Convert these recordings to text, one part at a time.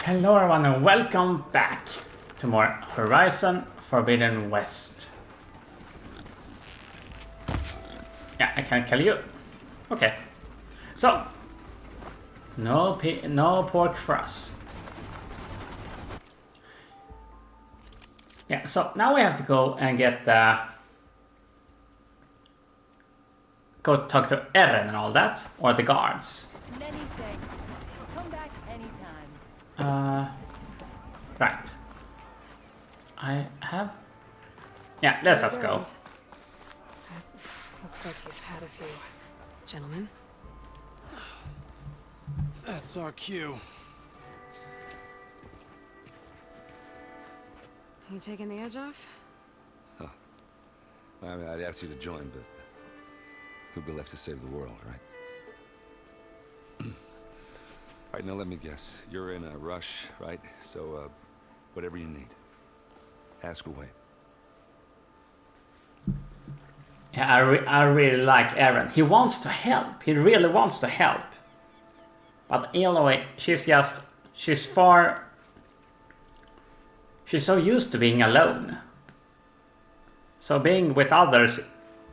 Hello everyone and welcome back to more Horizon Forbidden West. Yeah, I can kill you. Okay. So, no pork for us. Yeah, so now we have to go and get go talk to Eren and all that, or the guards. Many thanks. Come back anytime. Right. I have... Yeah, let's just go. Looks like he's had a few. Gentlemen? That's our cue. You taking the edge off? Huh. I mean, I'd ask you to join, but who'd be left to save the world, right? All right, now let me guess. You're in a rush, right? So, whatever you need, ask away. Yeah, I really like Eren. He wants to help. He really wants to help. But Aloy, she's so used to being alone. So being with others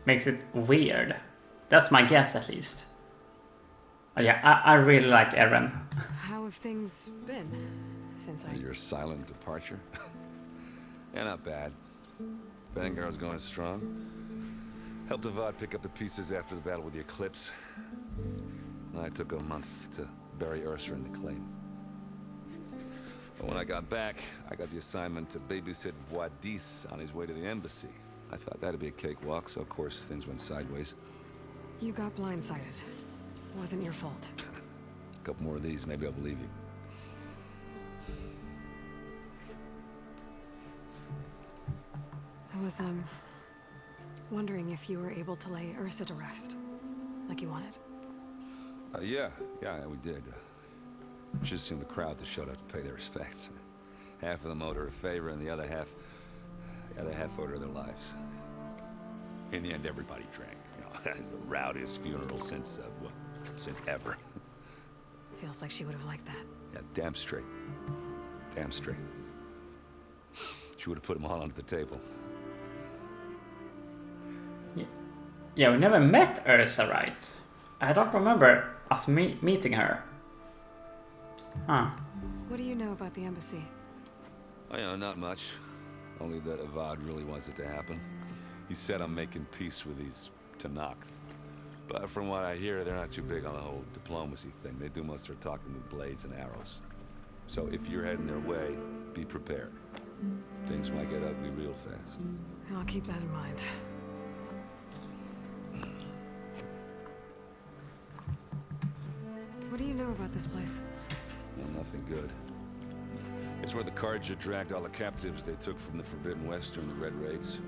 makes it weird. That's my guess, at least. But yeah, I really like Eren. How have things been since Your silent departure? Yeah, not bad. Vanguard's going strong. Helped Avad pick up the pieces after the battle with the Eclipse. I took a month to bury Ursa in the claim. But when I got back, I got the assignment to babysit Wadis on his way to the embassy. I thought that'd be a cakewalk, so of course things went sideways. You got blindsided. Wasn't your fault. A couple more of these, maybe I'll believe you. I was, wondering if you were able to lay Ursa to rest, like you wanted. Yeah, we did. Just seemed the crowd that showed up to pay their respects. Half of them owed her a favor, and the other half owed her their lives. In the end, everybody drank. You know, it's the rowdiest funeral since ever. Feels like she would have liked that. Yeah, damn straight. Damn straight. She would have put them all under the table. Yeah, we never met Ursa, right? I don't remember us meeting her. Huh. What do you know about the embassy? Oh, you know, not much. Only that Avad really wants it to happen. He said I'm making peace with these Tanakh. But from what I hear, they're not too big on the whole diplomacy thing. They do most of their talking with blades and arrows. So if you're heading their way, be prepared. Things might get ugly real fast. I'll keep that in mind. What do you know about this place? Well, nothing good. It's where the Carja dragged all the captives they took from the Forbidden West during the Red Raids.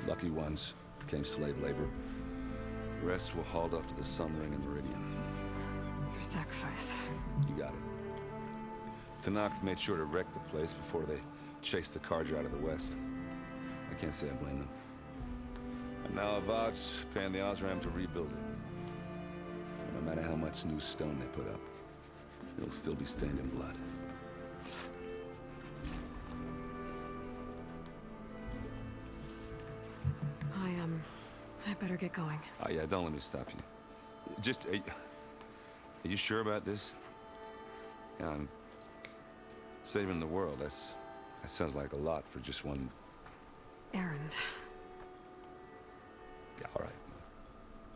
Lucky ones became slave labor. The rest were hauled off to the Sun Ring and Meridian. Your sacrifice. You got it. Tanakh made sure to wreck the place before they chased the Carja out of the West. I can't say I blame them. And now Avad's paying the Osram to rebuild it. And no matter how much new stone they put up, it'll still be stained in blood. I better get going. Oh yeah, don't let me stop you. Just, are you sure about this? Yeah, I'm saving the world. That sounds like a lot for just one... Errand. Yeah, all right.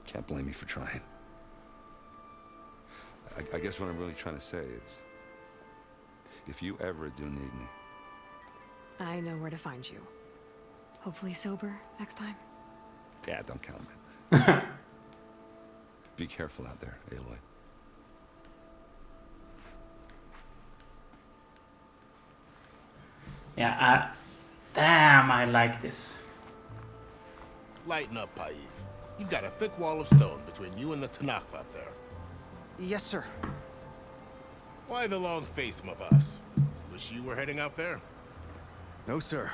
Can't blame me for trying. I guess what I'm really trying to say is, if you ever do need me... I know where to find you. Hopefully sober next time. Yeah, don't count on it. Be careful out there, Aloy. Yeah, damn, I like this. Lighten up, Paif. You've got a thick wall of stone between you and the Tanakh up there. Yes, sir. Why the long face, Mavas? Wish you were heading out there? No, sir.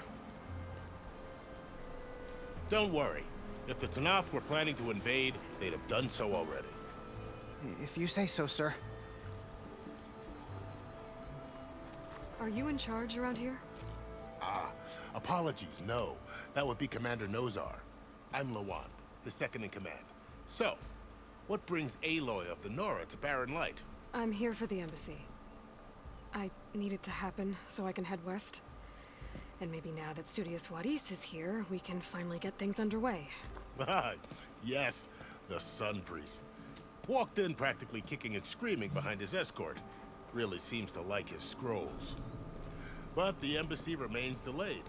Don't worry. If the Tanakh were planning to invade, they'd have done so already. If you say so, sir. Are you in charge around here? Ah, apologies, no. That would be Commander Nozar. I'm Lawan, his second in command. So, what brings Aloy of the Nora to Barren Light? I'm here for the embassy. I need it to happen so I can head west. And maybe now that Studious Wadis is here, we can finally get things underway. Yes, the Sun Priest. Walked in practically kicking and screaming behind his escort. Really seems to like his scrolls. But the embassy remains delayed.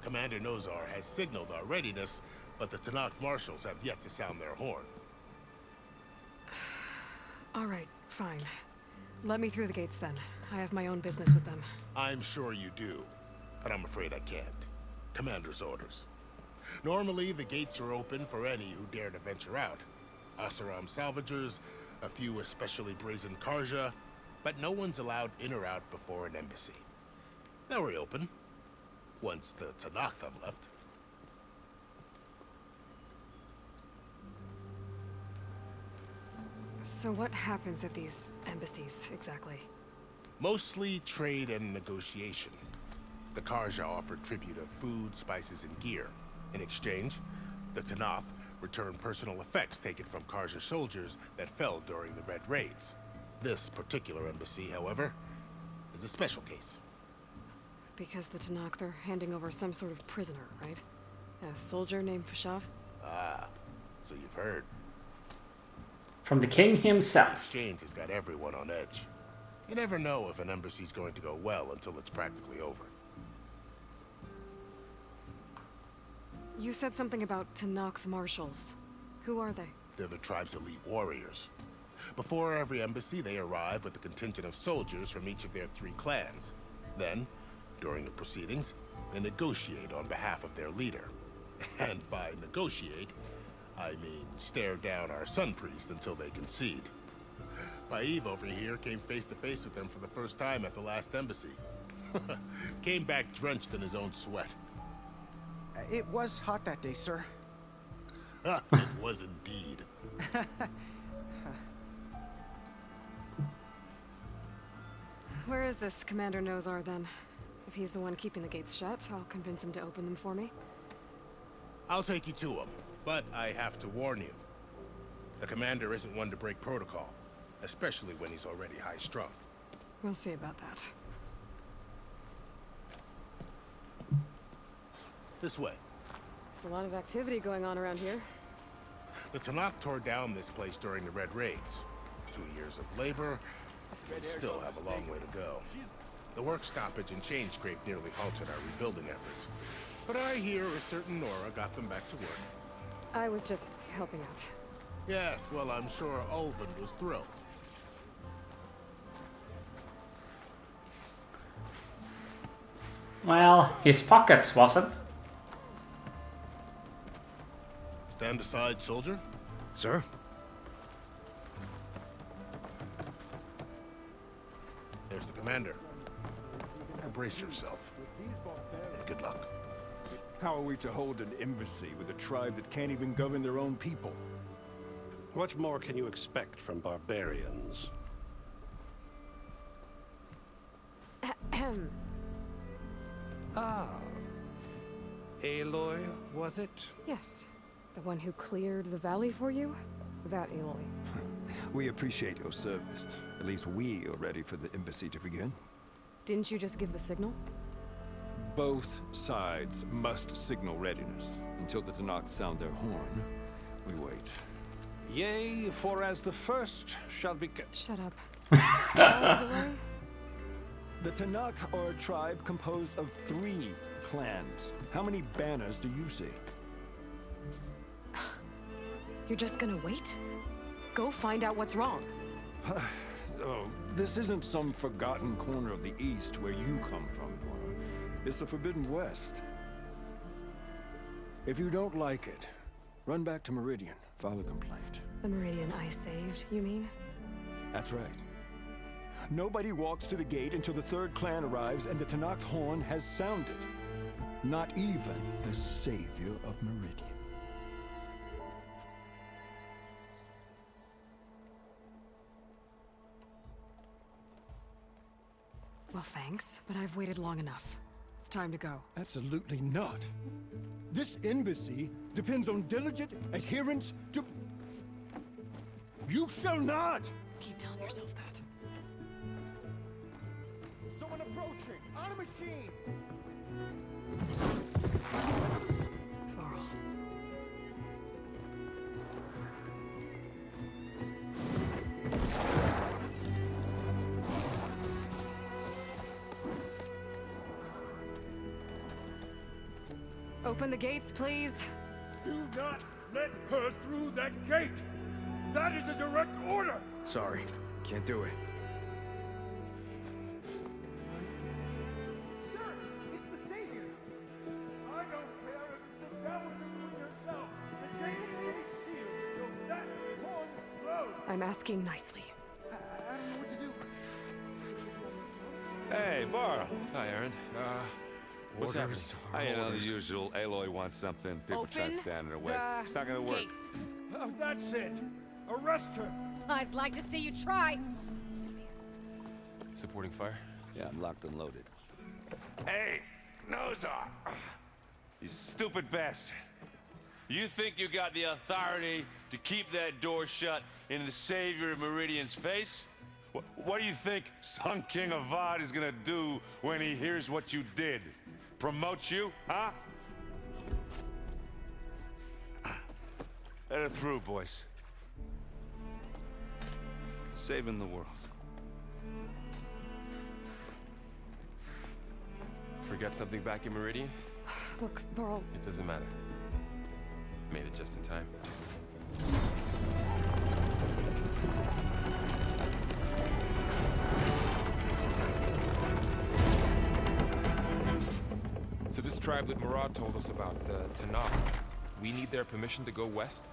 Commander Nozar has signaled our readiness, but the Tanakh marshals have yet to sound their horn. All right, fine. Let me through the gates then. I have my own business with them. I'm sure you do, but I'm afraid I can't. Commander's orders. Normally, the gates are open for any who dare to venture out. Asaram salvagers, a few especially brazen Karja, but no one's allowed in or out before an embassy. Now we're open, once the Tanakh have left. So what happens at these embassies, exactly? Mostly trade and negotiation. The Karja offer tribute of food, spices, and gear. In exchange, the Tanakh return personal effects taken from Karja soldiers that fell during the Red Raids. This particular embassy, however, is a special case. Because the Tanakh, they're handing over some sort of prisoner, right? A soldier named Fashav? Ah, so you've heard. From the king himself. Exchange has got everyone on edge. You never know if an embassy's going to go well until it's practically over. You said something about Tanakh marshals. Who are they? They're the tribe's elite warriors. Before every embassy, they arrive with a contingent of soldiers from each of their 3 clans. Then, during the proceedings, they negotiate on behalf of their leader. And by negotiate, I mean stare down our Sun Priest until they concede. Paiv over here came face to face with them for the first time at the last embassy. Came back drenched in his own sweat. It was hot that day, sir. It was indeed. Where is this Commander Nozar, then? If he's the one keeping the gates shut, I'll convince him to open them for me. I'll take you to him, but I have to warn you. The commander isn't one to break protocol, especially when he's already high-strung. We'll see about that. This way. There's a lot of activity going on around here. The Tanakh tore down this place during the Red Raids. 2 years of labor, we still have a long way to go. The work stoppage and change scrape nearly halted our rebuilding efforts. But I hear a certain Nora got them back to work. I was just helping out. Yes, well, I'm sure Ulvin was thrilled. Well, his pockets wasn't. Stand aside, soldier. Sir? There's the commander. Now brace yourself. And good luck. How are we to hold an embassy with a tribe that can't even govern their own people? What more can you expect from barbarians? Ah. Aloy, was it? Yes. The one who cleared the valley for you? That Aloy. We appreciate your service. At least we are ready for the embassy to begin. Didn't you just give the signal? Both sides must signal readiness. Until the Tanakh sound their horn, we wait. Yea, for as the first shall be... Shut up. All the way? The Tanakh are a tribe composed of 3 clans. How many banners do you see? You're just gonna wait? Go find out what's wrong. Oh, this isn't some forgotten corner of the East where you come from, Nora. It's the Forbidden West. If you don't like it, run back to Meridian, file a complaint. The Meridian I saved, you mean? That's right. Nobody walks to the gate until the 3rd clan arrives and the Tanakh horn has sounded. Not even the savior of Meridian. Well, thanks, but I've waited long enough. It's time to go. Absolutely not. This embassy depends on diligent adherence to... You shall not! Keep telling yourself that. Someone approaching! On a machine! Varl. Open the gates, please. Do not let her through that gate! That is a direct order! Sorry, can't do it. Sir, it's the Savior! I don't care if it's the devil you yourself! The gate is sealed, so that one closed! I'm asking nicely. I don't know what to do. Hey, Varl. Hi, Aaron. What's happening? Orders are I know the orders. usual. Aloy wants something. People try to Open stand in her way. the It's not gonna work. gates. Oh, that's it! Arrest her! I'd like to see you try. Supporting fire? Yeah, I'm locked and loaded. Hey, nose off! You stupid bastard. You think you got the authority to keep that door shut in the Savior of Meridian's face? What do you think Sun King Avad is gonna do when he hears what you did? Promote you, huh? Let her through, boys. Saving the world. Forget something back in Meridian? Look, Varl, It doesn't matter. Made it just in time. So this tribe that Murad told us about, the Tanakh, we need their permission to go west?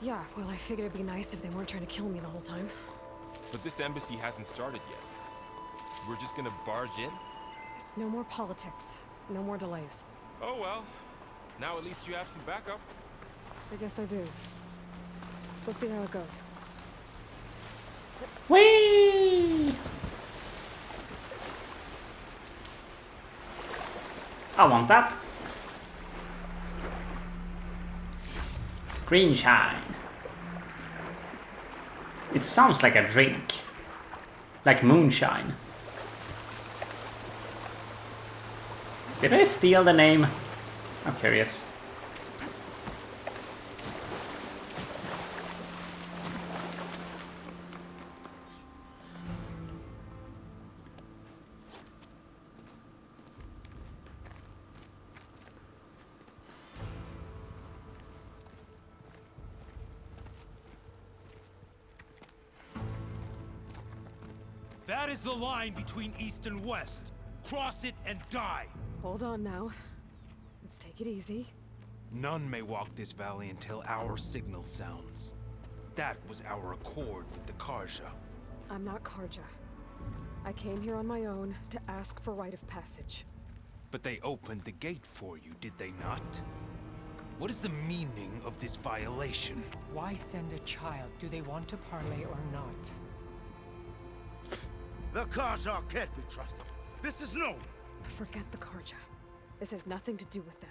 yeah, well, I figured it'd be nice if they weren't trying to kill me the whole time. But this embassy hasn't started yet. We're just gonna barge in? There's no more politics. No more delays. Oh well. Now at least you have some backup. I guess I do. We'll see how it goes. Whee! I want that. Green shine. It sounds like a drink. Like moonshine. Did I steal the name? I'm curious. That is the line between East and West. Cross it and die. Hold on now. Let's take it easy. None may walk this valley until our signal sounds. That was our accord with the Karja. I'm not Karja. I came here on my own to ask for rite of passage. But they opened the gate for you, did they not? What is the meaning of this violation? Why send a child? Do they want to parley or not? The Karja can't be trusted. This is known. Forget the Karja. This has nothing to do with them.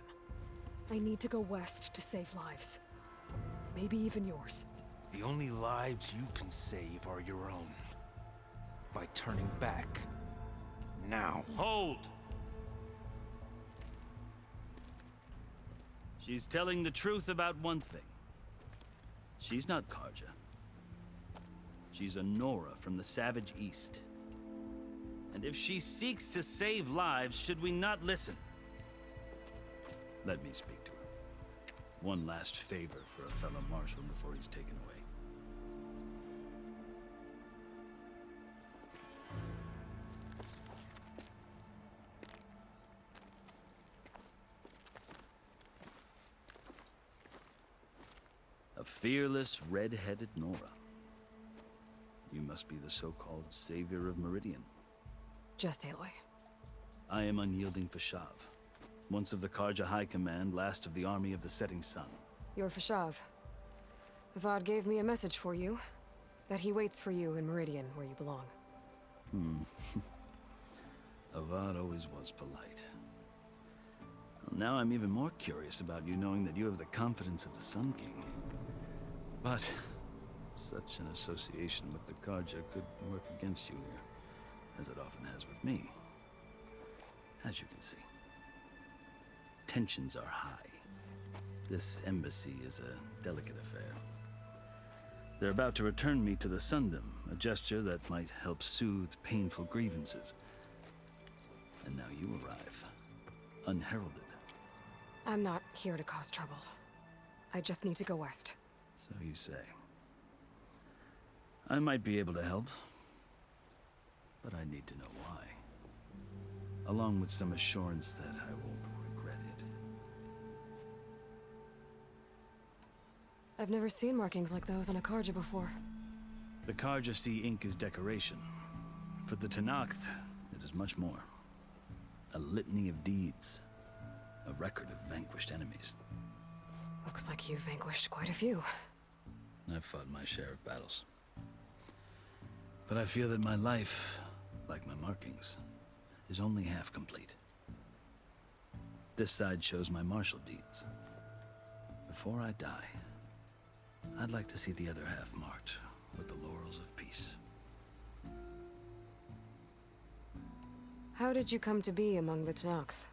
I need to go west to save lives. Maybe even yours. The only lives you can save are your own. By turning back. Now. Hold! She's telling the truth about one thing. She's not Karja. She's a Nora from the Savage East. And if she seeks to save lives, should we not listen? Let me speak to her. One last favor for a fellow marshal before he's taken away. A fearless, red-headed Nora. You must be the so-called savior of Meridian. Just Aloy. I am unyielding Fashav. Once of the Karja High Command, last of the army of the Setting Sun. You're Fashav. Avad gave me a message for you. That he waits for you in Meridian, where you belong. Avad always was polite. Well, now I'm even more curious about you knowing that you have the confidence of the Sun King. But such an association with the Karja could work against you here, as it often has with me. As you can see, tensions are high. This embassy is a delicate affair. They're about to return me to the Sundom, a gesture that might help soothe painful grievances. And now you arrive, unheralded. I'm not here to cause trouble. I just need to go west. So you say. I might be able to help, but I need to know why. Along with some assurance that I won't regret it. I've never seen markings like those on a Karja before. The Karja see ink as decoration. For the Tenakth, it is much more. A litany of deeds. A record of vanquished enemies. Looks like you've vanquished quite a few. I've fought my share of battles. But I feel that my life, like my markings, is only half complete. This side shows my martial deeds. Before I die, I'd like to see the other half marked with the laurels of peace. How did you come to be among the Tenakth?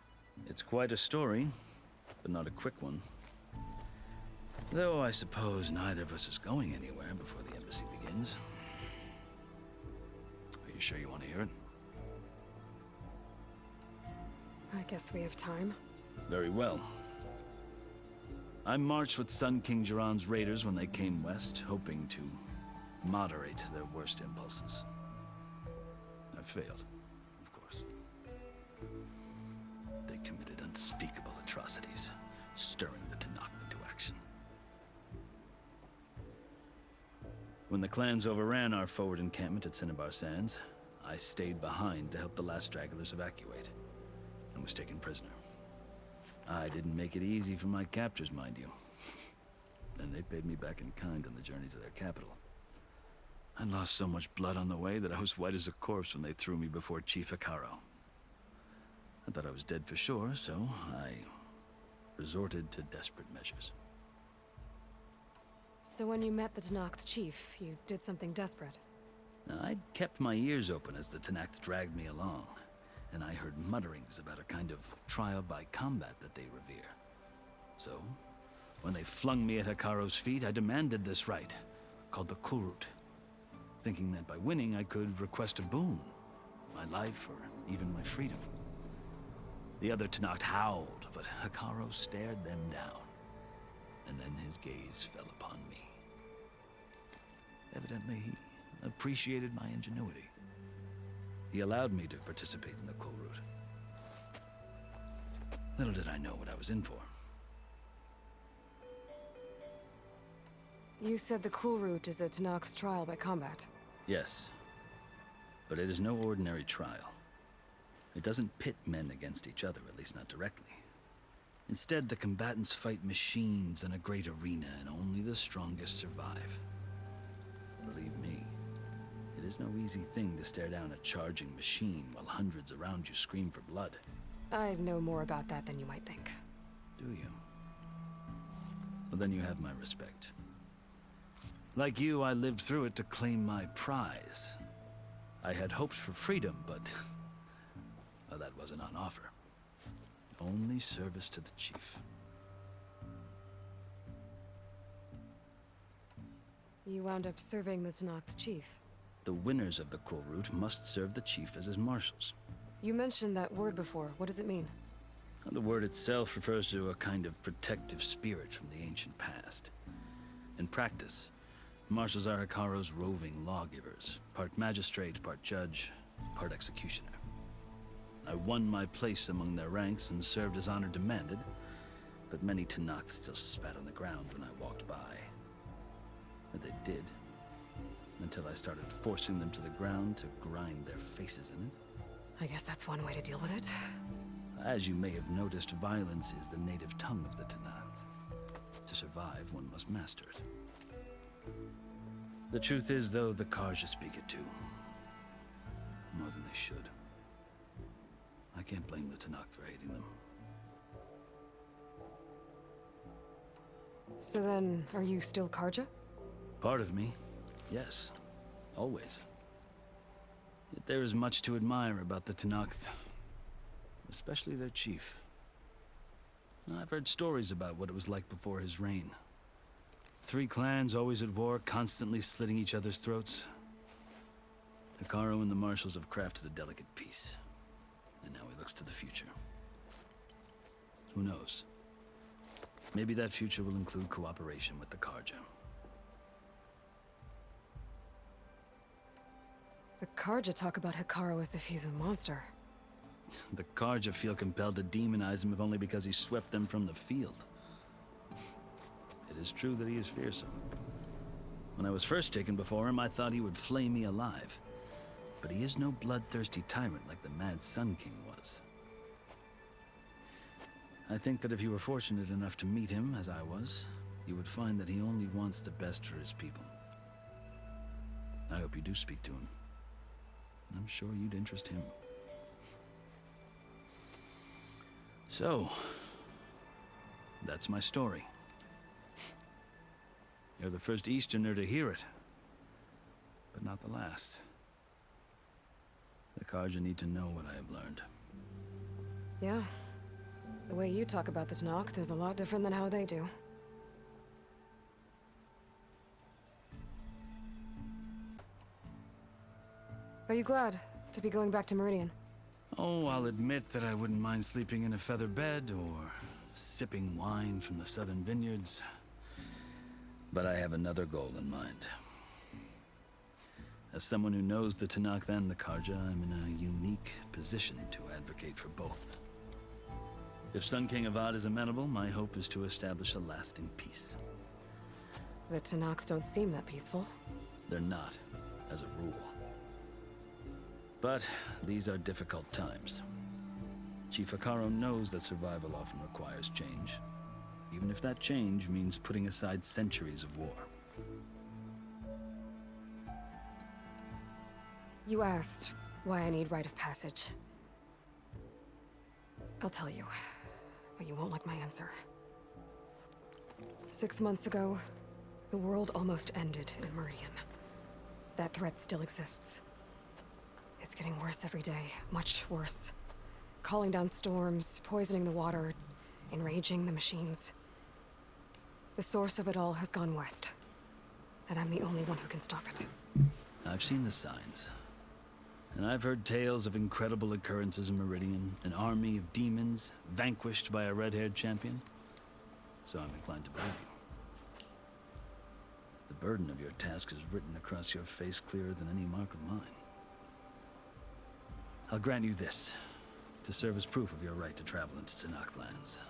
It's quite a story, but not a quick one. Though I suppose neither of us is going anywhere before the embassy begins. Are you sure you want to hear it? I guess we have time. Very well. I marched with Sun King Jiran's raiders when they came west, hoping to moderate their worst impulses. I failed, of course. They committed unspeakable atrocities, stirring the Tenakth into action. When the clans overran our forward encampment at Cinnabar Sands, I stayed behind to help the last stragglers evacuate, and was taken prisoner. I didn't make it easy for my captors, mind you. And they paid me back in kind on the journey to their capital. I lost so much blood on the way that I was white as a corpse when they threw me before Chief Hekaro. I thought I was dead for sure, so I resorted to desperate measures. So when you met the Tenakth chief, you did something desperate? I'd kept my ears open as the Tenakth dragged me along, and I heard mutterings about a kind of trial by combat that they revere. So, when they flung me at Hekaro's feet, I demanded this right, called the Kulrut, thinking that by winning I could request a boon, my life or even my freedom. The other Tenakth howled, but Hekaro stared them down, and then his gaze fell upon me. Evidently, he appreciated my ingenuity. He allowed me to participate in the Kulrut. Little did I know what I was in for. You said the Kulrut is a Tenakth trial by combat. Yes, but it is no ordinary trial. It doesn't pit men against each other, at least not directly. Instead, the combatants fight machines in a great arena, and only the strongest survive. Believe me, it is no easy thing to stare down a charging machine while hundreds around you scream for blood. I know more about that than you might think. Do you? Well, then you have my respect. Like you, I lived through it to claim my prize. I had hoped for freedom, but well, that wasn't on offer. Only service to the chief. You wound up serving the Tenakth chief. The winners of the Kulrut must serve the chief as his marshals. You mentioned that word before. What does it mean? The word itself refers to a kind of protective spirit from the ancient past. In practice, marshals are Hekaro's roving lawgivers, part magistrate, part judge, part executioner. I won my place among their ranks and served as honor demanded, but many Tenakth still spat on the ground when I walked by. But they did, until I started forcing them to the ground to grind their faces in it. I guess that's one way to deal with it. As you may have noticed, violence is the native tongue of the Tenakth. To survive, one must master it. The truth is, though, the Karja speak it too. More than they should. I can't blame the Tanakh for hating them. So then, are you still Karja? Part of me, yes. Always. Yet there is much to admire about the Tanakh, especially their chief. I've heard stories about what it was like before his reign. 3 clans always at war, constantly slitting each other's throats. Hekarro and the Marshals have crafted a delicate peace. And now he looks to the future. Who knows? Maybe that future will include cooperation with the Karja. The Karja talk about Hekarro as if he's a monster. The Karja feel compelled to demonize him if only because he swept them from the field. It is true that he is fearsome. When I was first taken before him, I thought he would flay me alive. But he is no bloodthirsty tyrant like the Mad Sun King was. I think that if you were fortunate enough to meet him, as I was, you would find that he only wants the best for his people. I hope you do speak to him. I'm sure you'd interest him. So, that's my story. You're the first Easterner to hear it, but not the last. The Karja need to know what I have learned. Yeah. The way you talk about the Tanakh is a lot different than how they do. Are you glad to be going back to Meridian? Oh, I'll admit that I wouldn't mind sleeping in a feather bed or sipping wine from the southern vineyards. But I have another goal in mind. As someone who knows the Tanakh and the Karja, I'm in a unique position to advocate for both. If Sun King Avad is amenable, my hope is to establish a lasting peace. The Tanakh don't seem that peaceful. They're not, as a rule. But these are difficult times. Chief Hekarro knows that survival often requires change, even if that change means putting aside centuries of war. You asked why I need rite of passage. I'll tell you, but you won't like my answer. 6 months ago, the world almost ended in Meridian. That threat still exists. It's getting worse every day, much worse. Calling down storms, poisoning the water, enraging the machines. The source of it all has gone west, and I'm the only one who can stop it. I've seen the signs. And I've heard tales of incredible occurrences in Meridian, an army of demons vanquished by a red-haired champion. So I'm inclined to believe you. The burden of your task is written across your face clearer than any mark of mine. I'll grant you this, to serve as proof of your right to travel into Tanakh lands.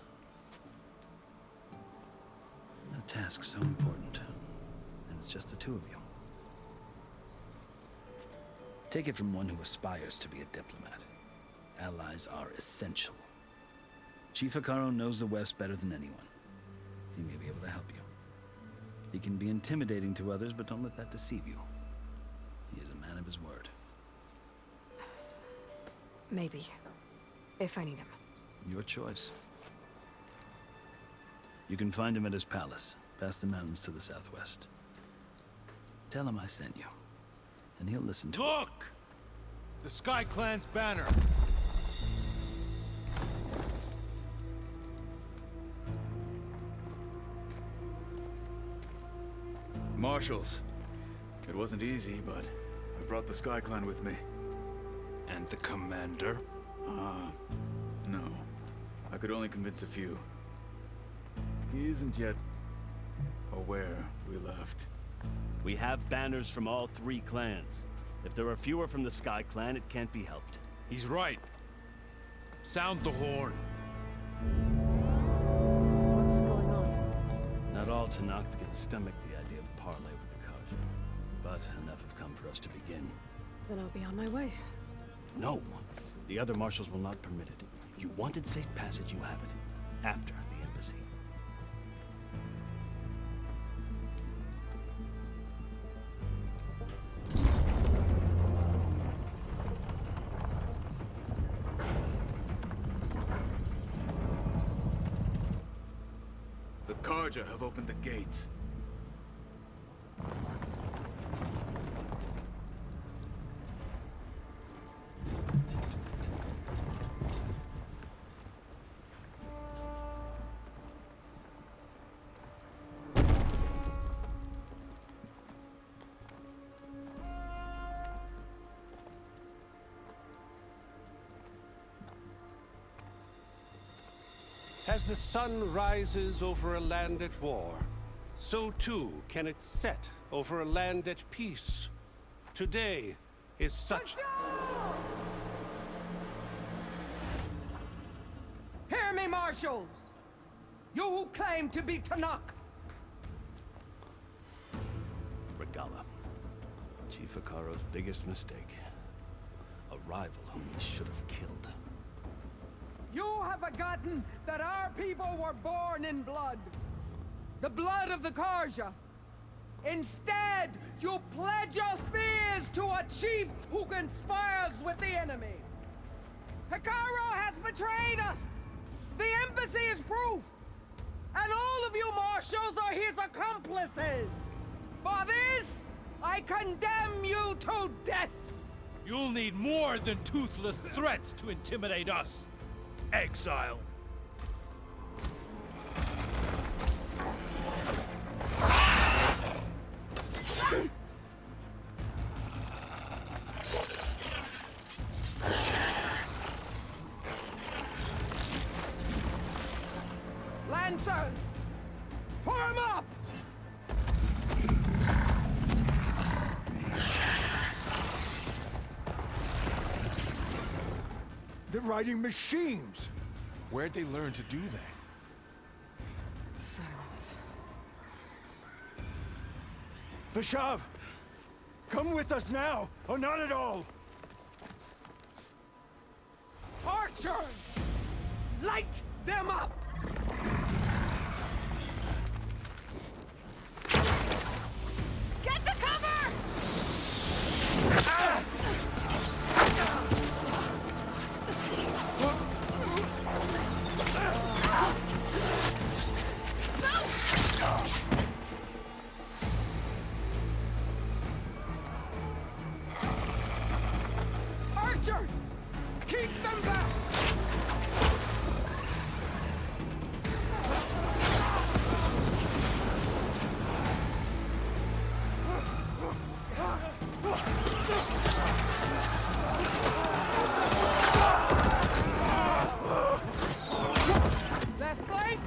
A task so important, and it's just the 2 of you. Take it from one who aspires to be a diplomat. Allies are essential. Chief Hekarro knows the West better than anyone. He may be able to help you. He can be intimidating to others, but don't let that deceive you. He is a man of his word. Maybe. If I need him. Your choice. You can find him at his palace, past the mountains to the southwest. Tell him I sent you, and he'll listen to Look! The Sky Clan's banner! Marshals. It wasn't easy, but I brought the Sky Clan with me. And the commander? No. I could only convince a few. He isn't yet aware we left. We have banners from all 3 clans. If there are fewer from the Sky Clan, it can't be helped. He's right. Sound the horn. What's going on? Not all Tanakh can stomach the idea of parley with the Karja, but enough have come for us to begin. Then I'll be on my way. No! The other marshals will not permit it. You wanted safe passage, you have it. After the embassy. The Karja have opened the gates. As the sun rises over a land at war, so too can it set over a land at peace. Today is such... Hear me, marshals! You who claim to be Tanakh! Regala. Chief Hikaru's biggest mistake. A rival whom he should have killed. You have forgotten that our people were born in blood. The blood of the Karja. Instead, you pledge your spears to a chief who conspires with the enemy. Hikaru has betrayed us. The embassy is proof. And all of you marshals are his accomplices. For this, I condemn you to death. You'll need more than toothless threats to intimidate us. Exile. Lancers! Form up! They're riding machines! Where'd they learn to do that? Silence. Vashav! Come with us now, or not at all! Archers! Light them up! Get to cover! Ah! Archers! Keep them back! Left flank!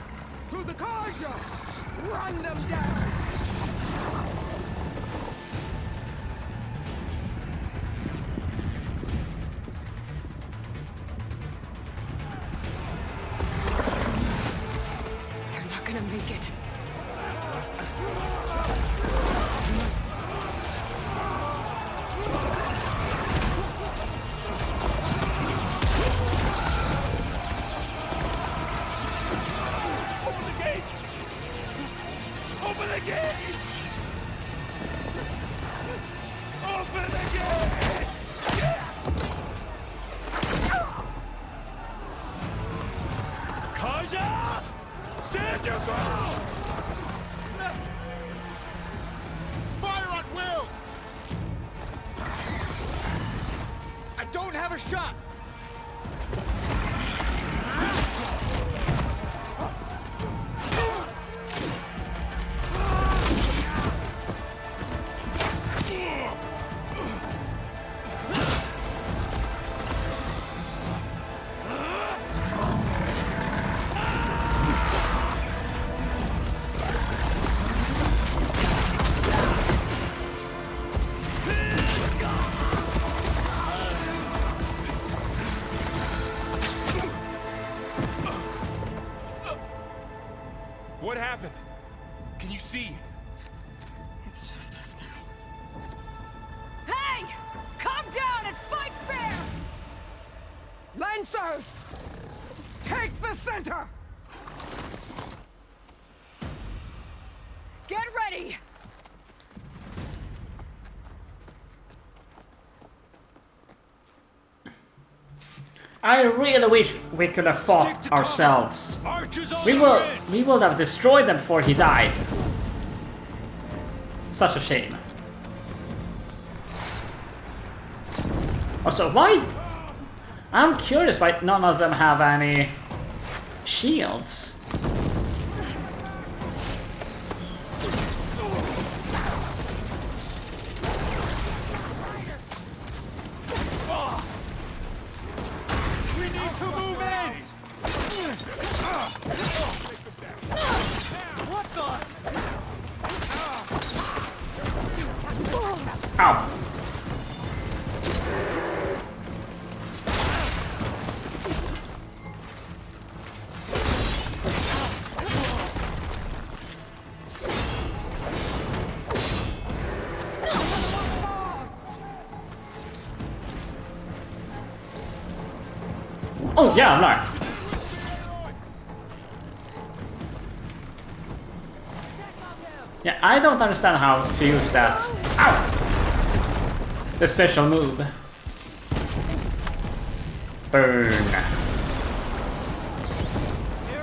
To the Karja! Run them down! They're not gonna make it. Open the gates! Open the gates! Open the gates! Karja! Stand your ground! Fire at will! I don't have a shot! What happened? Can you see? It's just us now. Hey! Calm down and fight fair! Lancers! Take the center! Get ready! I really wish we could have fought ourselves. We will have destroyed them before he died. Such a shame. Also, why? I'm curious why none of them have any shields. Ow. Oh yeah, no. Yeah, I don't understand how to use that. Ow! The special move. Burn. Here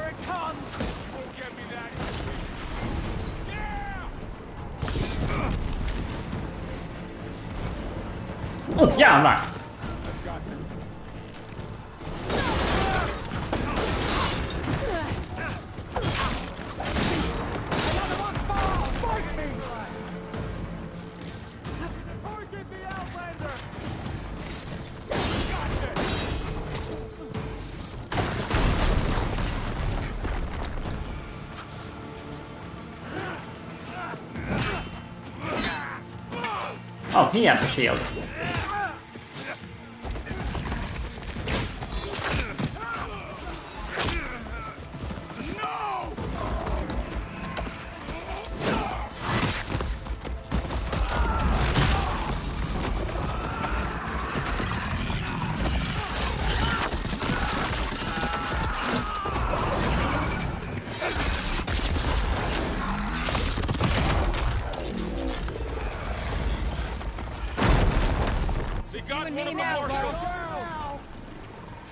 it comes. Won't get me that. Yeah. Oh yeah, I'm not. Oh, he has a shield.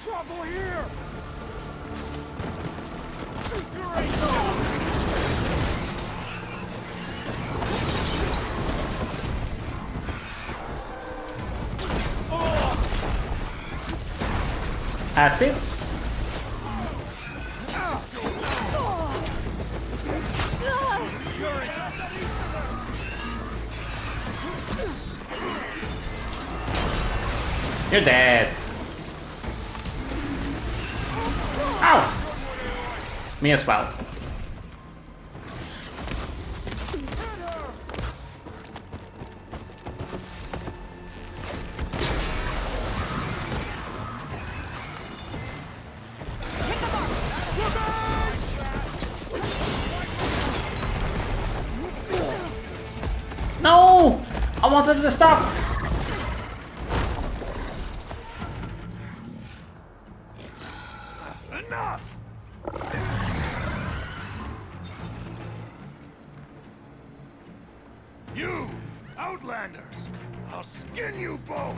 Trouble here. Acid. You're dead. Ow! Me as well. No! I wanted to stop! Enough! You, Outlanders! I'll skin you both!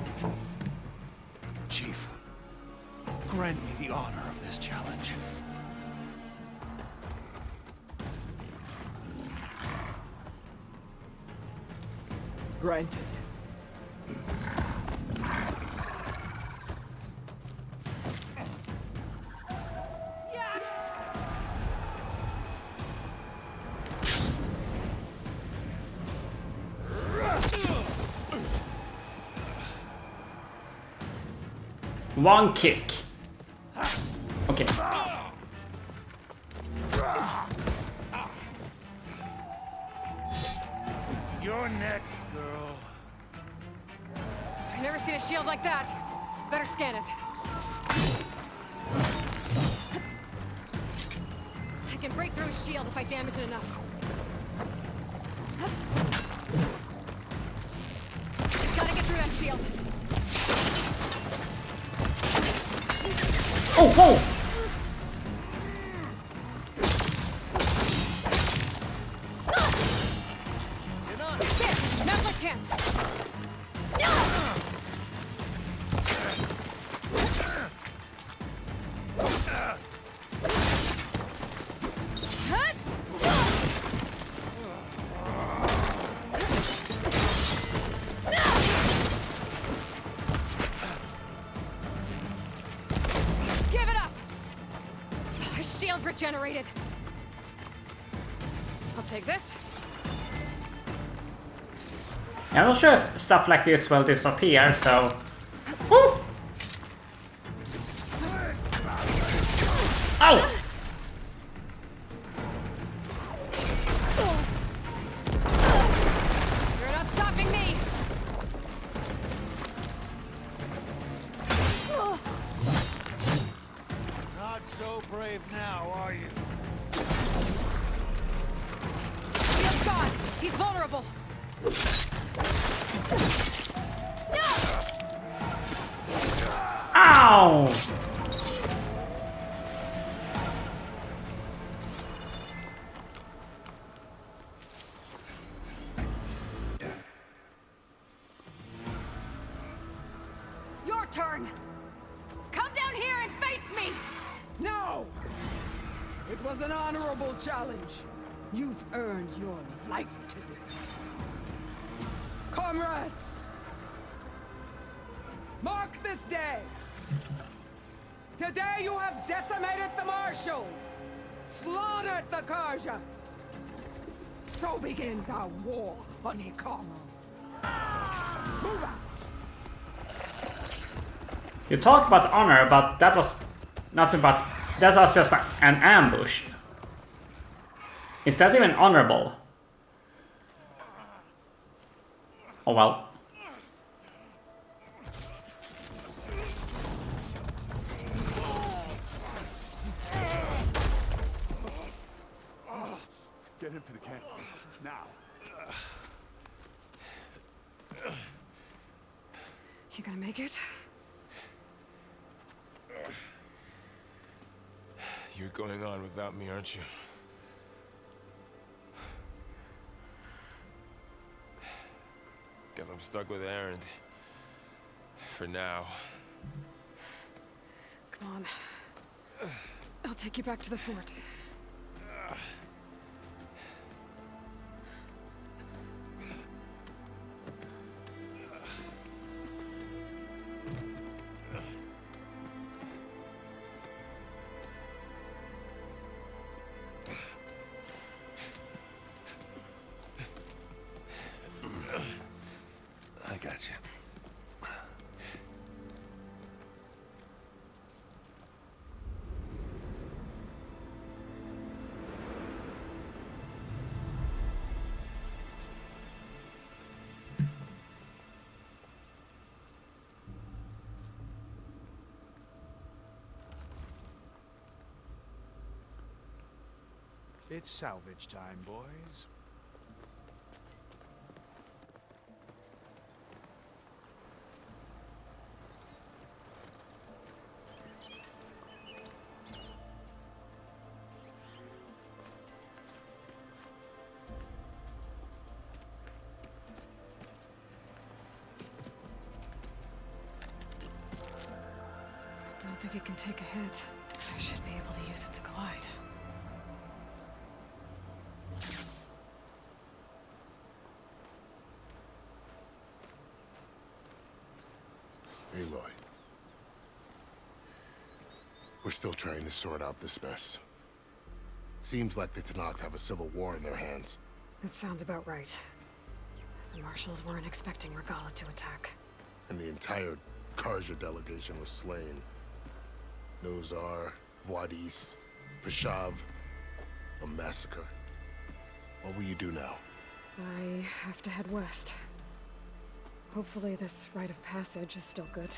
Chief, grant me the honor of this challenge. Granted. One kick. Okay. You're next, girl. I've never seen a shield like that. Better scan it. I can break through his shield if I damage it enough. Gotta get through that shield. Oh, oh! There, now's my chance. generated. I'll take this. I'm not sure if stuff like this will disappear, so... Woo! Ow! You're not stopping me! Not so brave now, are you? Shield's gone! He's vulnerable! Ow! Your turn! Come down here and face me! No! It was an honorable challenge. You've earned your life today. Comrades! Mark this day! Today you have decimated the marshals! Slaughtered the Karja! So begins our war on Hikaru. Move out! You talk about honor, but that was nothing but... That was just an ambush. Is that even honorable? Oh well. Get him to the camp. Now. You gonna make it? You're going on without me, aren't you? Guess I'm stuck with Aaron. For now. Come on. I'll take you back to the fort. I got you. It's salvage time, boys. Don't think it can take a hit. I should be able to use it to glide. Aloy. We're still trying to sort out this mess. Seems like the Tenakth have a civil war in their hands. That sounds about right. The marshals weren't expecting Regalla to attack. And the entire Karja delegation was slain. Nozar, Wadis, Vashav. A massacre. What will you do now? I have to head west. Hopefully this rite of passage is still good.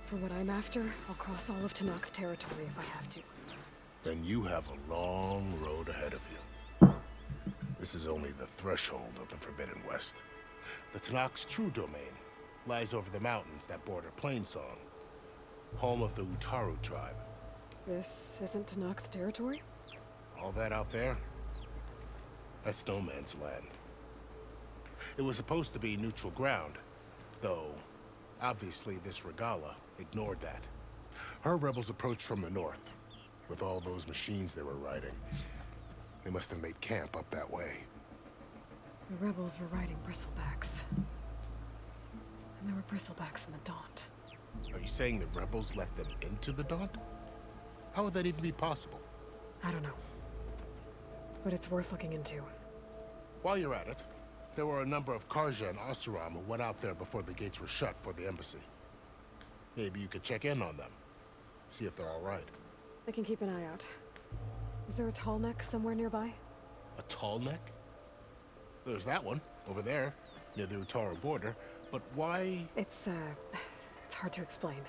For what I'm after, I'll cross all of Tenakth territory if I have to. Then you have a long road ahead of you. This is only the threshold of the Forbidden West. The Tenakth's true domain lies over the mountains that border Plainsong, home of the Utaru tribe. This isn't Tenakth territory? All that out there? That's no man's land. It was supposed to be neutral ground, though obviously this Regalla ignored that. Her rebels approached from the north, with all those machines they were riding. They must have made camp up that way. The rebels were riding bristlebacks. And there were bristlebacks in the Daunt. Are you saying the rebels let them into the Daunt? How would that even be possible? I don't know. But it's worth looking into. While you're at it, there were a number of Karja and Oseram who went out there before the gates were shut for the embassy. Maybe you could check in on them. See if they're all right. I can keep an eye out. Is there a tall neck somewhere nearby? A tall neck? There's that one, over there, near the Utaru border. But why? It's hard to explain.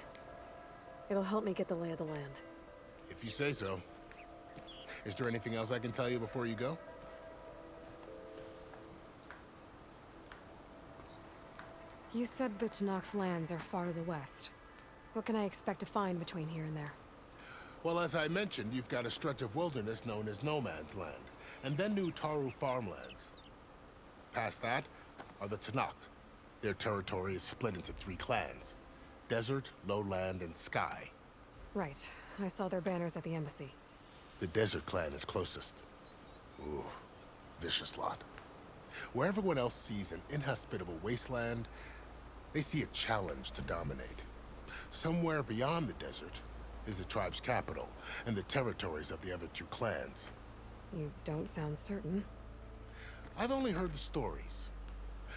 It'll help me get the lay of the land. If you say so. Is there anything else I can tell you before you go? You said the Tenakth lands are far to the west. What can I expect to find between here and there? Well, as I mentioned, you've got a stretch of wilderness known as No Man's Land, and then the Utaru farmlands. Past that are the Tenakth. Their territory is split into 3 clans: Desert, Lowland, and Sky. Right. I saw their banners at the embassy. The Desert clan is closest. Ooh, vicious lot. Where everyone else sees an inhospitable wasteland, they see a challenge to dominate. Somewhere beyond the desert is the tribe's capital and the territories of the other 2 clans. You don't sound certain. I've only heard the stories.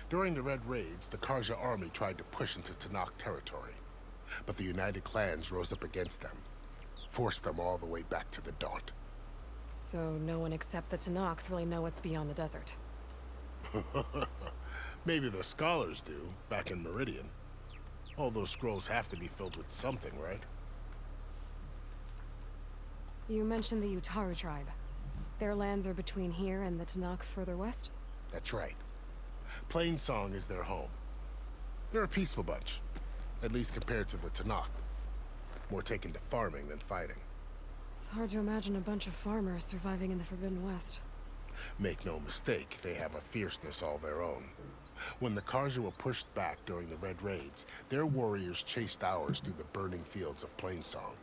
During the Red Raids, the Karja army tried to push into Tenakth territory, but the united clans rose up against them, forced them all the way back to the Daunt. So no one except the Tenakth really know what's beyond the desert. Maybe the scholars do, back in Meridian. All those scrolls have to be filled with something, right? You mentioned the Utaru tribe. Their lands are between here and the Tenakth further west? That's right. Plainsong is their home. They're a peaceful bunch, at least compared to the Tenakth. More taken to farming than fighting. It's hard to imagine a bunch of farmers surviving in the Forbidden West. Make no mistake, they have a fierceness all their own. When the Karja were pushed back during the Red Raids, their warriors chased ours through the burning fields of Plainsong.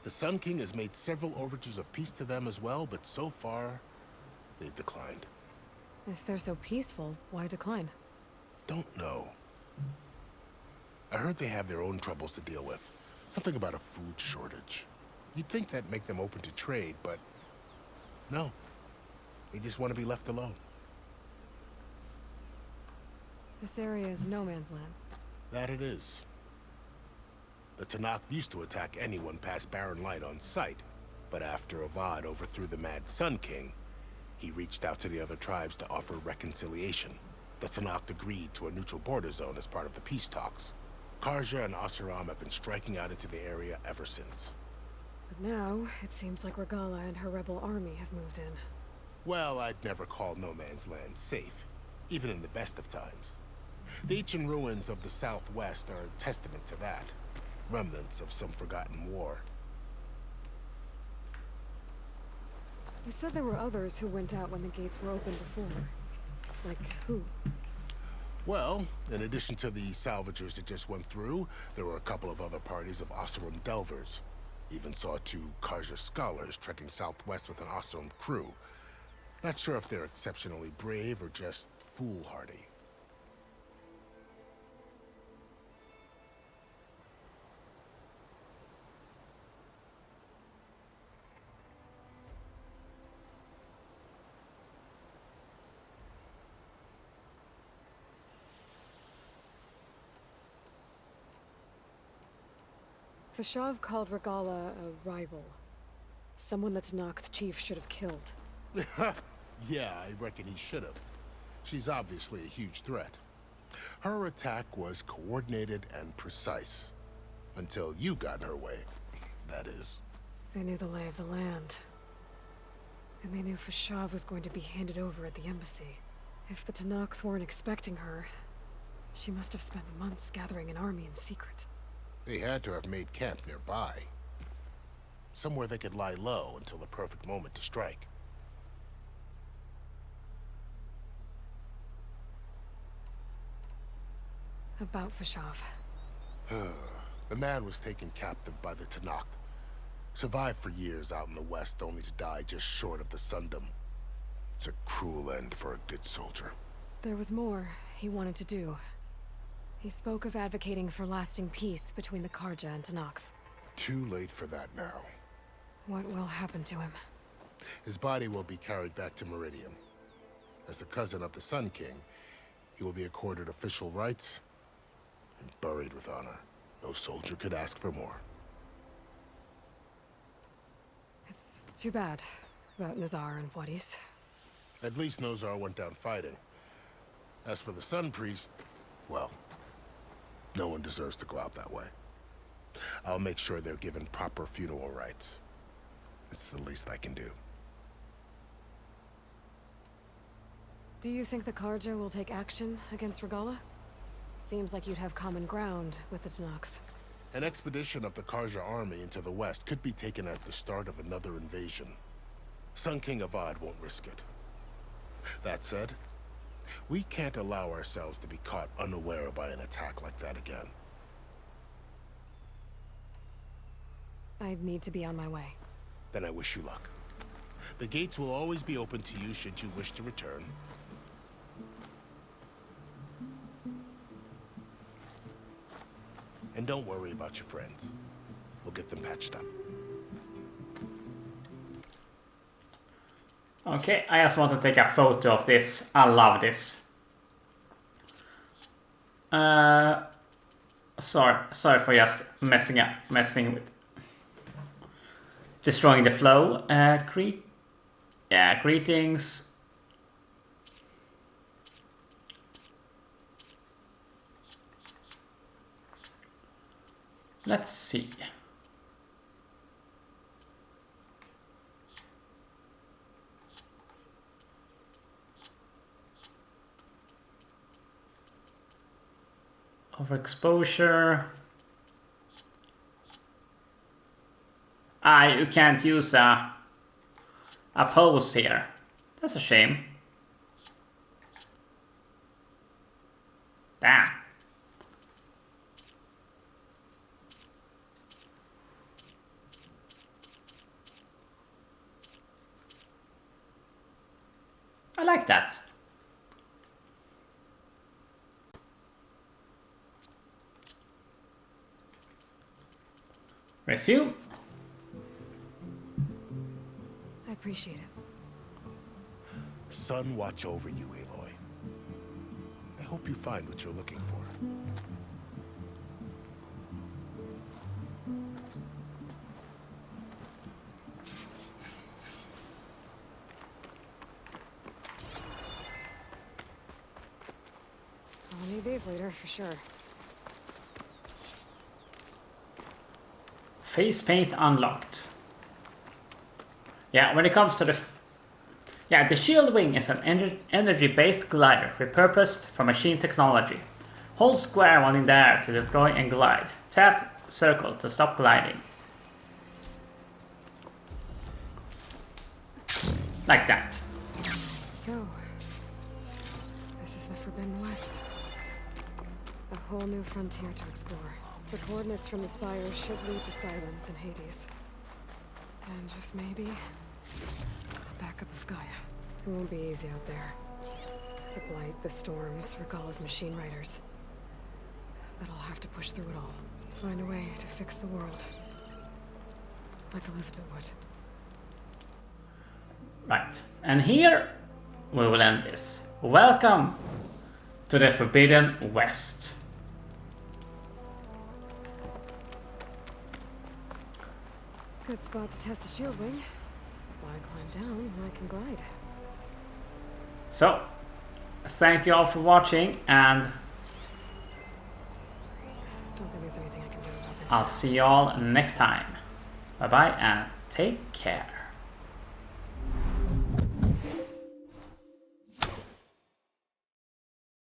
The Sun King has made several overtures of peace to them as well, but so far, they've declined. If they're so peaceful, why decline? Don't know. I heard they have their own troubles to deal with. Something about a food shortage. You'd think that'd make them open to trade, but no. They just want to be left alone. This area is no man's land. That it is. The Tenakth used to attack anyone past Barren Light on sight, but after Avad overthrew the Mad Sun King, he reached out to the other tribes to offer reconciliation. The Tenakth agreed to a neutral border zone as part of the peace talks. Karja and Oseram have been striking out into the area ever since. But now, it seems like Regala and her rebel army have moved in. Well, I'd never call No Man's Land safe, even in the best of times. The ancient ruins of the Southwest are a testament to that. Remnants of some forgotten war. You said there were others who went out when the gates were open before. Like who? Well, in addition to the salvagers that just went through, there were a couple of other parties of Oseram delvers. Even saw 2 Karja scholars trekking southwest with an Oseram crew. Not sure if they're exceptionally brave or just foolhardy. Fashav called Regala a rival. Someone the Tenakth chief should have killed. Yeah, I reckon he should have. She's obviously a huge threat. Her attack was coordinated and precise. Until you got in her way, that is. They knew the lay of the land. And they knew Fashav was going to be handed over at the embassy. If the Tenakth weren't expecting her, she must have spent months gathering an army in secret. They had to have made camp nearby. Somewhere they could lie low until the perfect moment to strike. About Fashav. The man was taken captive by the Tenakth. Survived for years out in the west, only to die just short of the Sundom. It's a cruel end for a good soldier. There was more he wanted to do. He spoke of advocating for lasting peace between the Karja and Tenakth. Too late for that now. What will happen to him? His body will be carried back to Meridian. As a cousin of the Sun King, he will be accorded official rights and buried with honor. No soldier could ask for more. It's too bad about Nazar and Wadis. At least Nozar went down fighting. As for the Sun Priest, well, no one deserves to go out that way. I'll make sure they're given proper funeral rites. It's the least I can do. Do you think the Karja will take action against Regalla? Seems like you'd have common ground with the Tenakth. An expedition of the Karja army into the west could be taken as the start of another invasion. Sun King Avad won't risk it. That said, we can't allow ourselves to be caught unaware by an attack like that again. I need to be on my way. Then I wish you luck. The gates will always be open to you should you wish to return. And don't worry about your friends. We'll get them patched up. Okay, I just want to take a photo of this. I love this. Sorry for just messing with destroying the flow. Greetings. Let's see. Overexposure. You can't use a pose here. That's a shame. Damn. I like that. Resume. I appreciate it. Sun watch over you, Aloy. I hope you find what you're looking for. I'll need these later, for sure. Face paint unlocked. Yeah, when it comes to the shield wing is an energy-based glider repurposed for machine technology. Hold square while in the air to deploy and glide. Tap circle to stop gliding. Like that. So, this is the Forbidden West. A whole new frontier to explore. The coordinates from the spires should lead to Silence and Hades. And just maybe, a backup of Gaia. It won't be easy out there. The blight, the storms, Regalla's machine riders. But I'll have to push through it all. Find a way to fix the world. Like Elizabeth would. Right, and here we will end this. Welcome to the Forbidden West. Good spot to test the shield wing. Why climb down when I can glide? So, thank you all for watching, and Don't think there's anything I can do about this. I'll see you all next time. Bye bye and take care.